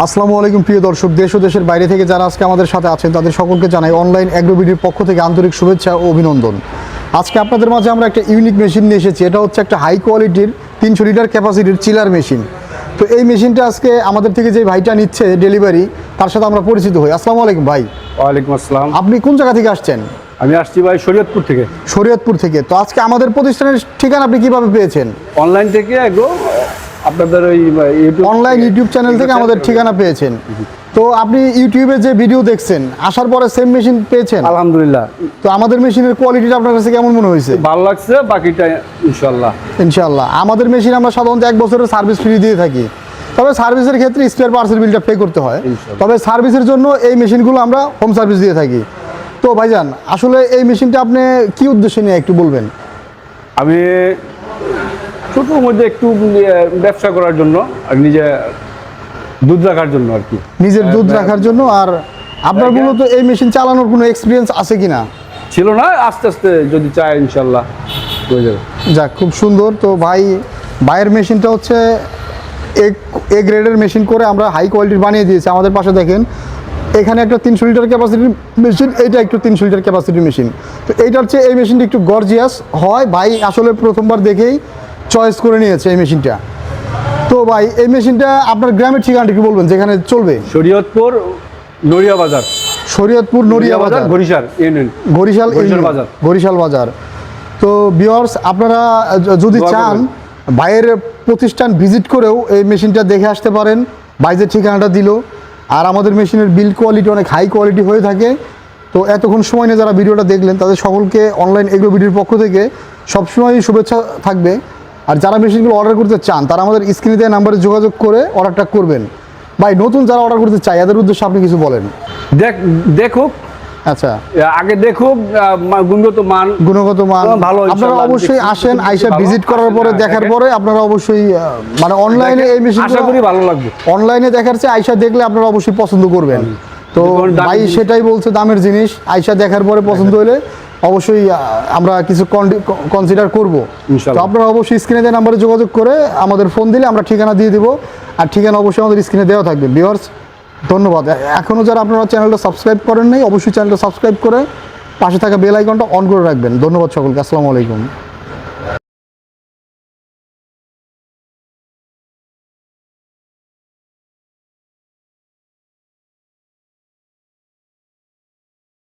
আসসালামু আলাইকুম প্রিয় দর্শক, দেশ ও দেশের বাইরে থেকে যারা আজকে আমাদের সাথে আছেন তাদের সকলকে জানাই অনলাইন অ্যাগ্রোবিডির পক্ষ থেকে আন্তরিক শুভেচ্ছা ও অভিনন্দন। আজকে আপনাদের মাঝে আমরা একটা ইউনিক মেশিন নিয়ে এসেছি। এটা হচ্ছে একটা হাই কোয়ালিটির 300 লিটার ক্যাপাসিটির চিলার মেশিন। তো এই মেশিনটা আজকে আমাদের থেকে যে ভাইটা নিচ্ছে ডেলিভারি, তার সাথে আমরা পরিচিত হই। আসসালামু আলাইকুম ভাই। ওয়ালাইকুম আসসালাম। আপনি কোন জায়গা থেকে আসছেন? আমি আসছি ভাই শরীয়তপুর থেকে। শরীয়তপুর থেকে। তো আজকে আমাদের প্রতিষ্ঠানের ঠিকানা আপনি কিভাবে পেয়েছেন? অনলাইন থেকে আপনাদের ওই অনলাইন ইউটিউব চ্যানেল থেকে আমাদের ঠিকানা পেয়েছেন। তো আপনি ইউটিউবে যে ভিডিও দেখছেন, আসার পরে সেম মেশিন পেয়েছেন? আলহামদুলিল্লাহ। তো আমাদের মেশিনের কোয়ালিটিটা আপনার কাছে কেমন মনে হয়েছে? ভালো লাগছে, বাকিটা ইনশাআল্লাহ। ইনশাআল্লাহ। আমাদের মেশিন আমরা সাধারণত 1 বছরের সার্ভিস ফ্রি দিয়ে থাকি, তবে সার্ভিসের ক্ষেত্রে স্পেয়ার পার্টসের বিলটা পে করতে হয়। তবে সার্ভিসের জন্য এই মেশিনগুলো আমরা হোম সার্ভিস দিয়ে থাকি। তো ভাইজান, আসলে এই মেশিনটা আপনি কি উদ্দেশ্যে নিয়ে একটু বলবেন? আমি ছোটোর মধ্যে একটু ব্যবসা করার জন্য আর নিজে দুধ রাখার জন্য আর কি। নিজের দুধ রাখার জন্য। আর আপনার মূলত এই মেশিন চালানোর কোনো এক্সপিরিয়েন্স আছে কিনা? ছিল না, আস্তে আস্তে যদি চাই ইনশাল্লাহ হয়ে যাবে। যাক, খুব সুন্দর। তো ভাইয়ের মেশিনটা হচ্ছে এ গ্রেডের মেশিন করে আমরা হাই কোয়ালিটির বানিয়ে দিয়েছি। আমাদের পাশে দেখেন, এখানে একটা 300 লিটার ক্যাপাসিটির মেশিন, এইটা একটু 300 লিটার ক্যাপাসিটির মেশিন। তো এইটার চেয়ে এই মেশিনটা একটু গর্জিয়াস হয়। ভাই আসলে প্রথমবার দেখেই চয়েস করে নিয়েছে এই মেশিনটা। তো ভাই, এই মেশিনটা আপনার গ্রামের ঠিকানাটা একটু বলবেন যেখানে চলবে? শরীয়তপুর নড়িয়া বাজার। শরীয়তপুর নড়িয়া বাজার, বরিশাল বাজার। তো ভিউয়ার্স, আপনারা যদি চান ভাইয়ের প্রতিষ্ঠান ভিজিট করেও এই মেশিনটা দেখে আসতে পারেন। ভাই যে ঠিকানাটা দিল, আর আমাদের মেশিনের বিল্ড কোয়ালিটি অনেক হাই কোয়ালিটি হয়ে থাকে। তো এতক্ষণ সময় নিয়ে যারা ভিডিওটা দেখলেন তাদের সকলকে অনলাইন এগ্রোবিডির পক্ষ থেকে সবসময়ই শুভেচ্ছা থাকবে। আর যারা মেশিনগুলো অর্ডার করতে চান তারা আমাদের স্ক্রিনে দেওয়া নাম্বারে যোগাযোগ করে অর্ডারটা করবেন। ভাই, নতুন যারা অর্ডার করতে চায় এদের উদ্দেশ্যে আপনি কিছু বলেন। দেখুক, আচ্ছা, আগে দেখুক গুণগত মান ভালো। আপনারা অবশ্যই আসেন, আইসা ভিজিট করার পরে দেখার পরে আপনারা অবশ্যই মানে অনলাইনে এই মেশিন আশা করি ভালো লাগবে। অনলাইনে দেখার চেয়ে আইসা দেখলে আপনারা অবশ্যই পছন্দ করবেন। তো ভাই সেটাই বলছে, দামের জিনিস আইসা দেখার পরে পছন্দ হলে অবশ্যই আমরা কিছু কনসিডার করবো। তো আপনারা অবশ্যই স্ক্রিনে দেওয়া নাম্বারে যোগাযোগ করে আমাদের ফোন দিলে আমরা ঠিকানা দিয়ে দিব। আর ঠিকানা অবশ্যই আমাদের স্ক্রিনে দেওয়া থাকবে। ভিউয়ার্স, ধন্যবাদ। এখনও যারা আপনারা চ্যানেলটা সাবস্ক্রাইব করেন নাই, অবশ্যই চ্যানেলটা সাবস্ক্রাইব করে পাশে থাকা বেল আইকনটা অন করে রাখবেন। ধন্যবাদ সকলকে। আসসালামু আলাইকুম।